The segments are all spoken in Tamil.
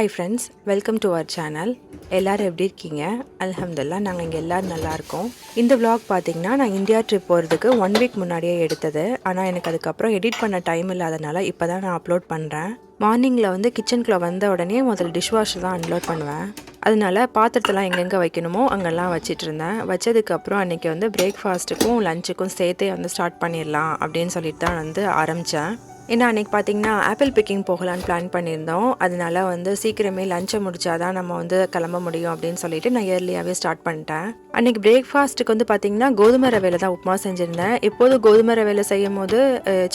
Hi friends, welcome to our channel. எல்லாரும் எப்படி இருக்கீங்க? அல்ஹம்துலில்லாஹ் நாங்கள் இங்கே எல்லோரும் நல்லா இருக்கோம். இந்த vlog பார்த்தீங்கன்னா நான் இந்தியா ட்ரிப் போகிறதுக்கு 1 வீக் முன்னாடியே எடுத்தது. ஆனால் எனக்கு அதுக்கப்புறம் எடிட் பண்ண டைம் இல்லாதனால இப்போ தான் நான் அப்லோட் பண்ணுறேன். மார்னிங்கில் வந்து கிச்சனுக்குள்ளே வந்த உடனே முதல்ல டிஷ் வாஷர் தான் அன்லோட் பண்ணுவேன். அதனால பாத்திரத்தெல்லாம் எங்கெங்கே வைக்கணுமோ அங்கெல்லாம் வச்சிட்டு இருந்தேன். வச்சதுக்கப்புறம் அன்றைக்கி வந்து பிரேக்ஃபாஸ்ட்டுக்கும் லஞ்சுக்கும் சேர்த்தே வந்து ஸ்டார்ட் பண்ணிடலாம் அப்படின்னு சொல்லிட்டு தான் வந்து ஆரம்பித்தேன். ஏன்னா அன்றைக்கி பார்த்திங்கன்னா ஆப்பிள் பிக்கிங் போகலான்னு பிளான் பண்ணியிருந்தோம். அதனால வந்து சீக்கிரமே லஞ்சை முடிச்சாதான் நம்ம வந்து கிளம்ப முடியும் அப்படின்னு சொல்லிட்டு நான் இயர்லியாகவே ஸ்டார்ட் பண்ணிட்டேன். அன்றைக்கி பிரேக்ஃபாஸ்ட்டுக்கு வந்து பார்த்திங்கன்னா கோதுமை ரவையில் தான் உப்புமா செஞ்சுருந்தேன். எப்போதும் கோதுமை ரவையில் செய்யும் போது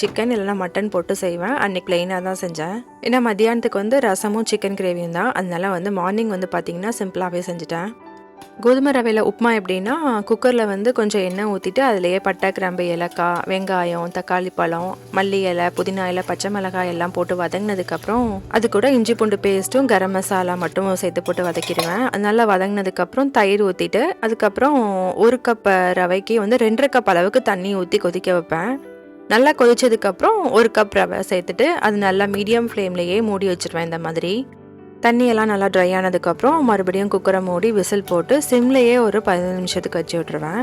சிக்கன் இல்லைனா மட்டன் போட்டு செய்வேன். அன்றைக்கி ப்ளெயினாக தான் செஞ்சேன். ஏன்னா மத்தியானத்துக்கு வந்து ரசமும் சிக்கன் கிரேவியும் தான். அதனால வந்து மார்னிங் வந்து பார்த்திங்கன்னா சிம்பிளாகவே செஞ்சுட்டேன். கோதுமை ரவையில் உப்புமா எப்படின்னா குக்கரில் வந்து கொஞ்சம் எண்ணெய் ஊற்றிட்டு அதிலேயே பட்டை, கிராம்பு, ஏலக்காய், வெங்காயம், தக்காளி பழம், மல்லி இலை, புதினா இலை, பச்சை மிளகாய் எல்லாம் போட்டு வதங்கினதுக்கப்புறம் அது கூட இஞ்சி பூண்டு பேஸ்ட்டும் கரம் மசாலா மட்டும் சேர்த்து போட்டு வதக்கிடுவேன். அதனால வதங்கினதுக்கப்புறம் தயிர் ஊற்றிட்டு அதுக்கப்புறம் 1 கப் ரவைக்கு வந்து 2.5 கப் அளவுக்கு தண்ணி ஊற்றி கொதிக்க வைப்பேன். நல்லா கொதிச்சதுக்கப்புறம் 1 கப் ரவை சேர்த்துட்டு அது நல்லா மீடியம் ஃப்ளேம்லேயே மூடி வச்சுருவேன். இந்த மாதிரி தண்ணியெல்லாம் நல்லா ட்ரை ஆனதுக்கப்புறம் மறுபடியும் குக்கரை மூடி விசில் போட்டு சிம்லேயே ஒரு 15 நிமிஷத்துக்கு வச்சு விட்ருவேன்.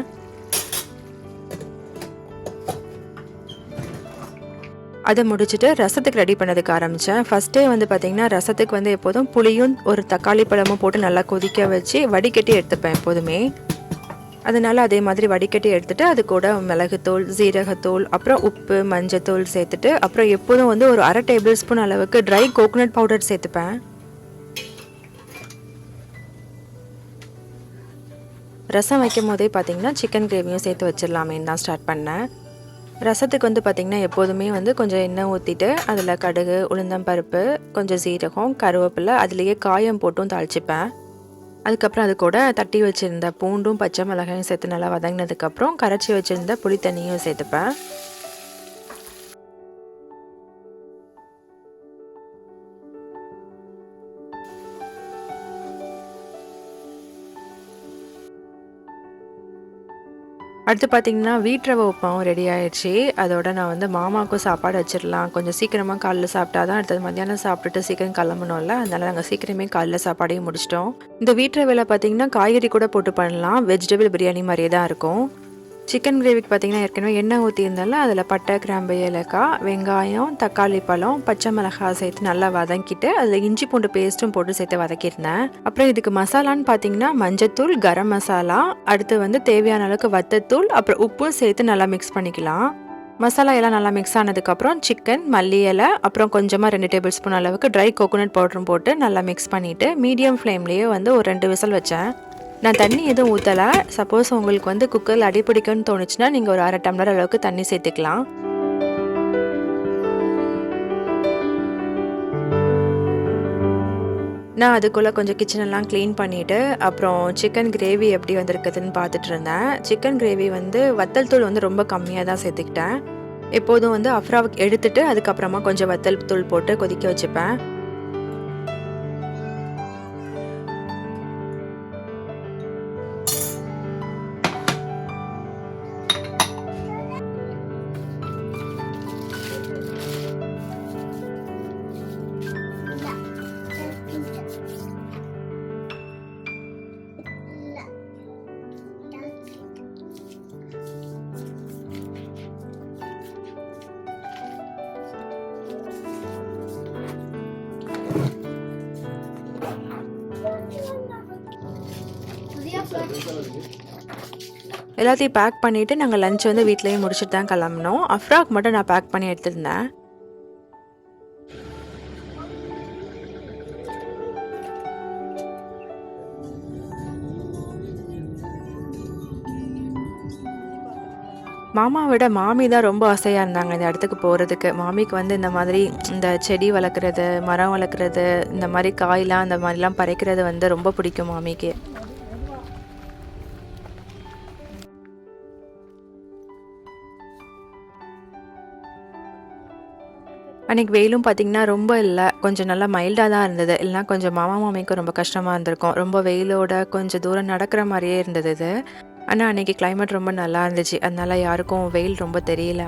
அதை முடிச்சுட்டு ரசத்துக்கு ரெடி பண்ணதுக்கு ஆரம்பித்தேன். ஃபஸ்ட்டே வந்து பார்த்திங்கன்னா ரசத்துக்கு வந்து எப்போதும் புளியும் ஒரு தக்காளி பழமும் போட்டு நல்லா கொதிக்க வச்சு வடிகட்டி எடுத்துப்பேன் எப்போதுமே. அதனால் அதே மாதிரி வடிகட்டி எடுத்துகிட்டு அது கூட மிளகுத்தூள், ஜீரகத்தூள், அப்புறம் உப்பு, மஞ்சத்தூள் சேர்த்துட்டு அப்புறம் எப்போதும் வந்து ஒரு 1/2 டேபிள் ஸ்பூன் அளவுக்கு ட்ரை கோகோனட் பவுடர் சேர்த்துப்பேன். ரசம் வைக்கும் போதே பார்த்திங்கன்னா சிக்கன் கிரேவியும் சேர்த்து வச்சிடலாமேன்னு தான் ஸ்டார்ட் பண்ணேன். ரசத்துக்கு வந்து பார்த்திங்கன்னா எப்போதுமே வந்து கொஞ்சம் எண்ணெய் ஊற்றிட்டு அதில் கடுகு, உளுந்தம்பருப்பு, கொஞ்சம் சீரகம், கருவேப்பிலை, அதுலேயே காயம் போட்டும் தாளிச்சிப்பேன். அதுக்கப்புறம் அது கூட தட்டி வச்சுருந்த பூண்டும் பச்சை மிளகாயும் சேர்த்து நல்லா வதங்கினதுக்கப்புறம் கரைச்சி வச்சுருந்த புளி தண்ணியும் சேர்த்துப்பேன். அடுத்து பார்த்திங்கன்னா வீட் ரவை உப்புமாவும் ரெடி ஆகிடுச்சு. அதோட நான் வந்து மாமாவுக்கும் சாப்பாடு வச்சிடலாம், கொஞ்சம் சீக்கிரமாக காலைல சாப்பிட்டா தான் அடுத்தது மத்தியானம் சாப்பிட்டுட்டு சீக்கிரம் கிளம்பணும்ல, அதனால் நாங்கள் சீக்கிரமே காலைல சாப்பாடையும் முடிச்சிட்டோம். இந்த வீட் ரவையில் பார்த்திங்கன்னா காய்கறி கூட போட்டு பண்ணலாம், வெஜிடபிள் பிரியாணி மாதிரியே தான் இருக்கும். சிக்கன் கிரேவிக்கு பார்த்திங்கன்னா ஏற்கனவே எண்ணெய் ஊற்றியிருந்தால அதில் பட்டை, கிராம்பு, ஏலக்காய், வெங்காயம், தக்காளி பழம், பச்சை மிளகாய் சேர்த்து நல்லா வதக்கிட்டு அதில் இஞ்சி பூண்டு பேஸ்ட்டும் போட்டு சேர்த்து வதக்கியிருந்தேன். அப்புறம் இதுக்கு மசாலான்னு பார்த்திங்கன்னா மஞ்சத்தூள், கரம் மசாலா, அடுத்து வந்து தேவையான அளவுக்கு வத்தத்தூள், அப்புறம் உப்பும் சேர்த்து நல்லா மிக்ஸ் பண்ணிக்கலாம். மசாலா எல்லாம் நல்லா மிக்ஸ் ஆனதுக்கப்புறம் சிக்கன், மல்லி இலை, அப்புறம் கொஞ்சமாக 2 டேபிள் ஸ்பூன் அளவுக்கு ட்ரை கோகோனட் பவுடரும் போட்டு நல்லா மிக்ஸ் பண்ணிவிட்டு மீடியம் ஃப்ளேம்லேயே வந்து ஒரு 2 விசில் வச்சேன். நான் தண்ணி எதுவும் ஊற்றலை. சப்போஸ் உங்களுக்கு வந்து குக்கரில் அடிப்பிடிக்கும்னு தோணுச்சுன்னா நீங்கள் ஒரு 1/2 டம்ளர் அளவுக்கு தண்ணி சேர்த்துக்கலாம். நான் அதுக்குள்ளே கொஞ்சம் கிச்சனெல்லாம் க்ளீன் பண்ணிவிட்டு அப்புறம் சிக்கன் கிரேவி எப்படி வந்திருக்குதுன்னு பார்த்துட்டு இருந்தேன். சிக்கன் கிரேவி வந்து வத்தல் தூள் வந்து ரொம்ப கம்மியாக தான் சேர்த்துக்கிட்டேன். எப்போதும் வந்து அஃப்ராவுக்கு எடுத்துட்டு அதுக்கப்புறமா கொஞ்சம் வத்தல் தூள் போட்டு கொதிக்க வச்சுப்பேன். எல்லாத்தையும் பேக் பண்ணிவிட்டு நாங்கள் லஞ்ச் வந்து வீட்டிலேயே முடிச்சுட்டு தான் கிளம்பினோம். அஃப்ராக் மட்டும் நான் பேக் பண்ணி எடுத்துருந்தேன். மாமாவை விட மாமி தான் ரொம்ப ஆசையாக இருந்தாங்க இந்த இடத்துக்கு போகிறதுக்கு. மாமிக்கு வந்து இந்த மாதிரி இந்த செடி வளர்க்குறது, மரம் வளர்க்குறது, இந்த மாதிரி காயெலாம் அந்த மாதிரிலாம் பறிக்கிறது வந்து ரொம்ப பிடிக்கும் மாமிக்கு. அன்றைக்கி வெயிலும் பார்த்திங்கன்னா ரொம்ப இல்லை, கொஞ்சம் நல்லா மைல்டாக தான் இருந்தது. இல்லைனா கொஞ்சம் மாமா மாமிக்கும் ரொம்ப கஷ்டமாக இருந்திருக்கும். ரொம்ப வெயிலோட கொஞ்சம் தூரம் நடக்கிற மாதிரியே இருந்தது இது. ஆனால் அன்றைக்கி கிளைமேட் ரொம்ப நல்லா இருந்துச்சு. அதனால் யாருக்கும் வெயில் ரொம்ப தெரியல.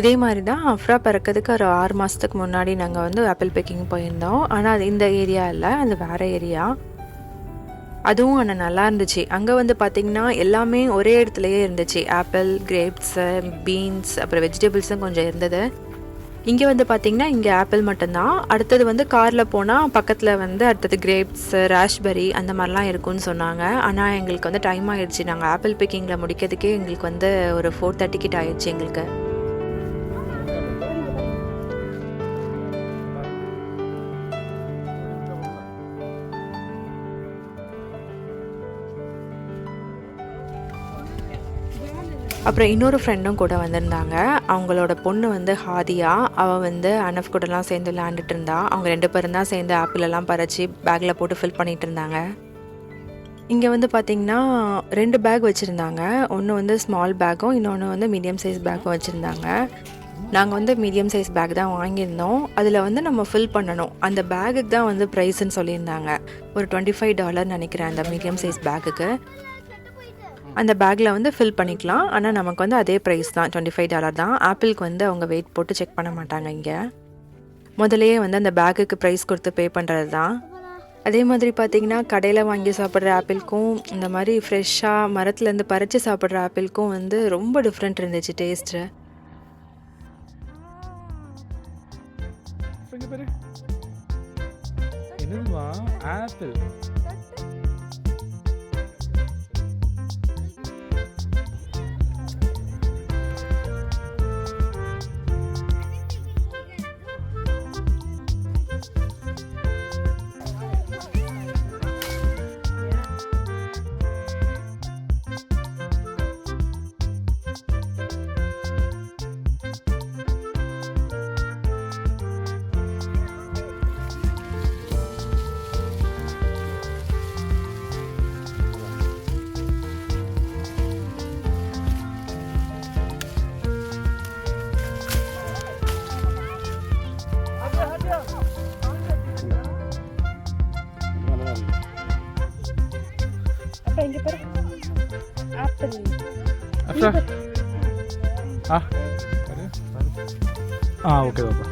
இதே மாதிரி தான் அஃப்ரா பிறக்கிறதுக்கு ஒரு 6 மாதத்துக்கு முன்னாடி நாங்கள் வந்து ஆப்பிள் பிக்கிங் போயிருந்தோம். ஆனால் அது இந்த ஏரியா இல்லை, அது வேறு ஏரியா. அதுவும் ஆனால் நல்லா இருந்துச்சு. அங்கே வந்து பார்த்திங்கன்னா எல்லாமே ஒரே இடத்துலையே இருந்துச்சு. ஆப்பிள், கிரேப்ஸு, பீன்ஸ், அப்புறம் வெஜிடபிள்ஸும் கொஞ்சம் இருந்தது. இங்கே வந்து பார்த்திங்கன்னா இங்கே ஆப்பிள் மட்டும்தான். அடுத்தது வந்து காரில் போனால் பக்கத்தில் வந்து அடுத்தது கிரேப்ஸு, ராஷ்பெரி அந்த மாதிரிலாம் இருக்குன்னு சொன்னாங்க. ஆனால் எங்களுக்கு வந்து டைம் ஆகிடுச்சு. நாங்கள் ஆப்பிள் பிக்கிங்கில் முடிக்கிறதுக்கே எங்களுக்கு வந்து ஒரு 4:30 கிட்ட ஆகிடுச்சு எங்களுக்கு. அப்புறம் இன்னொரு ஃப்ரெண்டும் கூட வந்திருந்தாங்க. அவங்களோட பொண்ணு வந்து ஹாதியா. அவள் வந்து அனஃப் கூடலாம் சேர்ந்து விளையாண்டுட்டு இருந்தா. அவங்க 2 பேரும் தான் சேர்ந்து ஆப்பிளெல்லாம் பறித்து பேக்கில் போட்டு ஃபில் பண்ணிகிட்டு இருந்தாங்க. இங்கே வந்து பார்த்திங்கன்னா 2 பேக் வச்சுருந்தாங்க. ஒன்று வந்து ஸ்மால் பேக்கும், இன்னொன்று வந்து மீடியம் சைஸ் பேக்கும் வச்சுருந்தாங்க. நாங்கள் வந்து மீடியம் சைஸ் பேக் தான் வாங்கியிருந்தோம். அதில் வந்து நம்ம ஃபில் பண்ணணும். அந்த பேக்குக்கு தான் வந்து ப்ரைஸ்ன்னு சொல்லியிருந்தாங்க. ஒரு $25 நினைக்கிறேன் அந்த மீடியம் சைஸ் பேக்குக்கு. அந்த பேக்கில் வந்து ஃபில் பண்ணிக்கலாம். ஆனால் நமக்கு வந்து அதே ப்ரைஸ் தான், $25 தான். ஆப்பிளுக்கு வந்து அவங்க வெயிட் போட்டு செக் பண்ண மாட்டாங்க. இங்கே முதலையே வந்து அந்த பேக்குக்கு ப்ரைஸ் கொடுத்து பே பண்ணுறது தான். அதே மாதிரி பார்த்திங்கன்னா கடையில் வாங்கி சாப்பிட்ற ஆப்பிளுக்கும் இந்த மாதிரி ஃப்ரெஷ்ஷாக மரத்துலேருந்து பறித்து சாப்பிட்ற ஆப்பிளுக்கும் வந்து ரொம்ப டிஃப்ரெண்ட் இருந்துச்சு டேஸ்ட்டு. ஆப்பிள் ஓகே பாப்பா.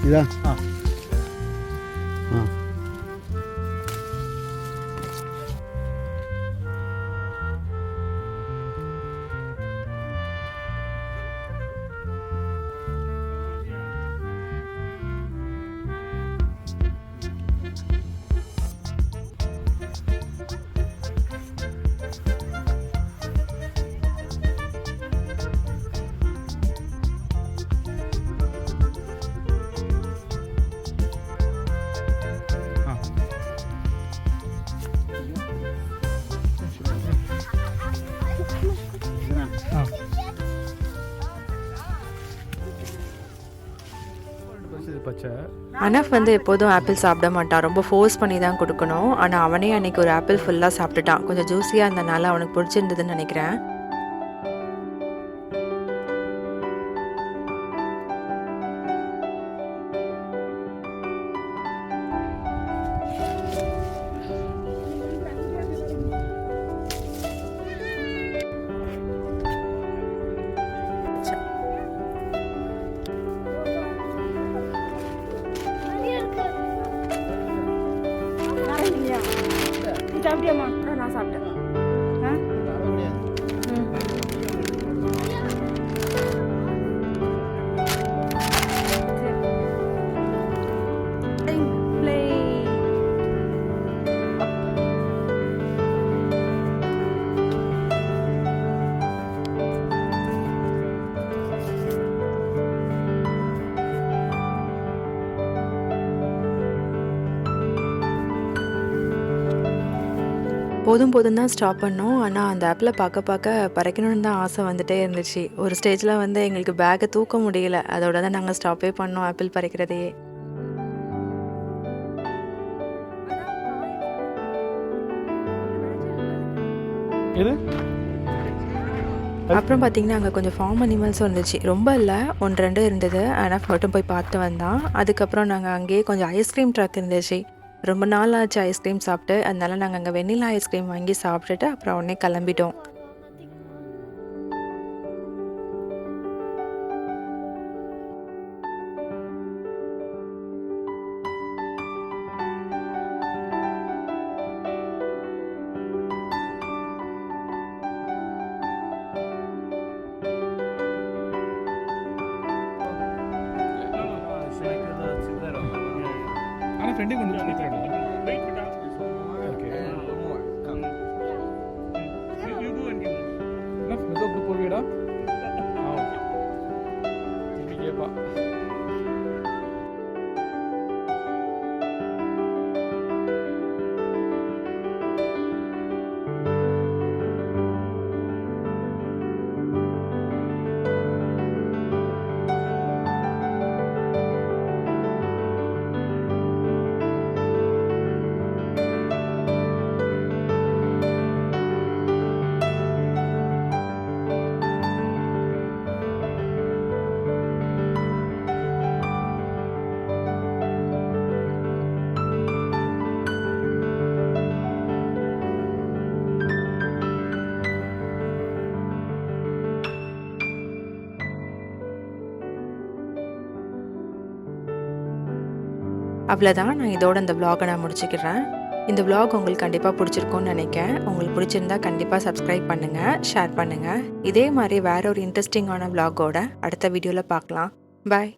இதா அனஃப் வந்து எப்போதும் ஆப்பிள் சாப்பிட மாட்டான். ரொம்ப ஃபோர்ஸ் பண்ணி தான் கொடுக்கணும். ஆனால் அவனே அன்றைக்கி ஒரு ஆப்பிள் ஃபுல்லாக சாப்பிட்டுட்டான். கொஞ்சம் ஜூஸியாக இருந்தனால அவனுக்கு பிடிச்சிருந்ததுன்னு நினைக்கிறேன். சாப்பிட்டியாம்மா? நான் சாப்பிட்டேன். போதும் போதும் தான் ஸ்டாப் பண்ணோம். ஆனால் அந்த ஆப்பில் பார்க்க பறக்கணும்னு தான் ஆசை வந்துகிட்டே இருந்துச்சு. ஒரு ஸ்டேஜில் வந்து எங்களுக்கு பேக்கை தூக்க முடியல. அதோட தான் நாங்கள் ஸ்டாப்பே பண்ணோம் ஆப்பிள் பறிக்கிறதையே. அப்புறம் பார்த்தீங்கன்னா அங்கே கொஞ்சம் ஃபார்ம் அனிமல்ஸும் இருந்துச்சு. ரொம்ப இல்லை, 1-2 இருந்தது. ஆனால் மட்டும் போய் பார்த்து வந்தான். அதுக்கப்புறம் நாங்கள் அங்கேயே கொஞ்சம் ஐஸ்கிரீம் ட்ரக் இருந்துச்சு. ரொம்ப நாள் ஆச்சு ஐஸ்கிரீம் சாப்பிட்டு, அதனால நாங்கள் அங்கே வெண்ணிலா ஐஸ்கிரீம் வாங்கி சாப்பிட்டுட்டு அப்புறம் உடனே கிளம்பிட்டோம். ஆனால் ஃப்ரெண்டே கொண்டு வந்து கொடுத்துருடா. ஓகே என்ன மெதுவாக அப்படி போவியடா? ஓகே திருப்பி கேட்பா. அவ்வளோதான், நான் இதோட இந்த vlog-அ நான் முடிச்சுக்கிறேன். இந்த vlog உங்களுக்கு கண்டிப்பாக பிடிச்சிருக்கும்னு நினைக்கிறேன். உங்களுக்கு பிடிச்சிருந்தா கண்டிப்பாக சப்ஸ்கிரைப் பண்ணுங்கள், ஷேர் பண்ணுங்கள். இதே மாதிரி வேற ஒரு இன்ட்ரெஸ்டிங்கான vlog-ஓட அடுத்த வீடியோவில் பார்க்கலாம். பாய்.